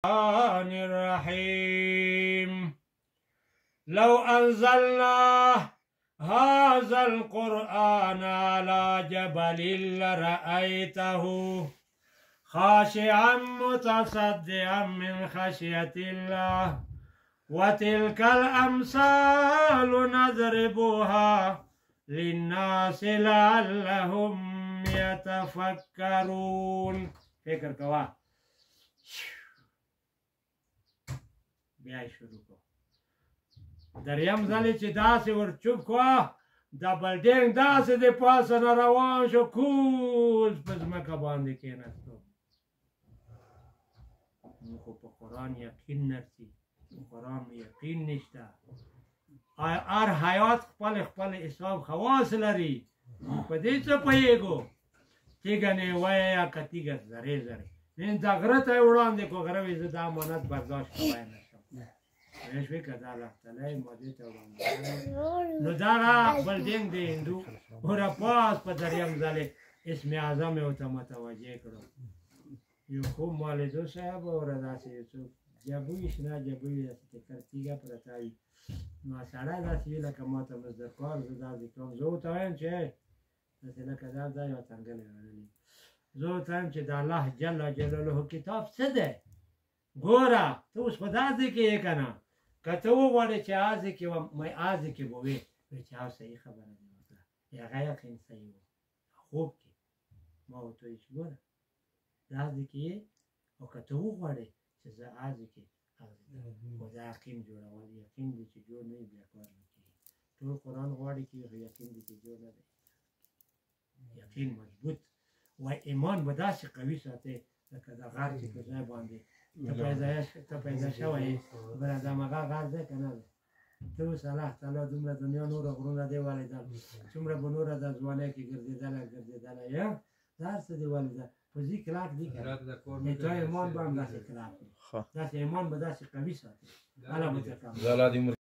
الرحمن الرحيم لو أنزلنا هذا القرآن على جبل لرأيته خاشعا متصدعا من خشية الله وتلك الأمثال نضربها للناس لعلهم يتفكرون. فکر کوا بیا شروع کو دریم ځلې چې داسې ور چوپ کوا دا بلډینګ داسې د پاسه نه روان شو کوز په ځمکه باندې کېناستو. نو خو په قرآن یقین نرسي، قرآن یقین نشته. هر حیات خپل خپل حساب خواص لري. په دې څه پوهېږو تیږه نیوی یا که تیږه زرې زرې نن دا غره ته یې وړاندې کړو غره وایي زه دا امانت برداشت کولی نه شم. پوه شوې که دا الله تعالی یې مودې ته وړاندې نو دغه بلډینګ د هندو وره پاس په دریم ځلې اسم اعظم یې ورته متوجه کړو. یو خوب مالدو صاحب وره داسې یو څوک جبوی شنه جبوی داسې تکر تیږه پرته وي. نو سړی داسې وي لکه ما ته مزدکار زه داسې کوم. زه ورته وایم چې داسې لکه دا یوه تنګلی وړلې زه ورته وایم چې د الله جل جلاله کتاب څه دی ګوره ته اوس په دا ځای کې یې که نه که ته وغواړې چې هغه ځای کې وم هغه ځای کې به وې وایي چې هغه صحیح خبره دې وکړه هغه یقین صحیح و خوب کې ما ورته وایي چې ګوره دا ځای کې یې او که ته وغواړې چې زه هغه ځای کې خو دا یقین جوړول یقین دی چې جوړ نه وي بیا کار نه کېږي. ټول قرآن غواړي کېږي خو یقین دی چې جوړ نه دی. یقین مضبوط و ایمان به داسې قوي ساتي لکه د غر چې په ځای باندې ته پیدا شوی یې بله دمغه غر دی که نه دی. ته اوس الله تعالی دومره دنیا نوره غرونه دی ولیدل څومره به نوره د ځوانۍ کې ګرځېدلی یا دا هر څه دی ولیدل په ځي کلاک دی که نه تا ایمان به هم داسې کلاک دی داسې ایمان به داسې قوي ساتي. الله متکبر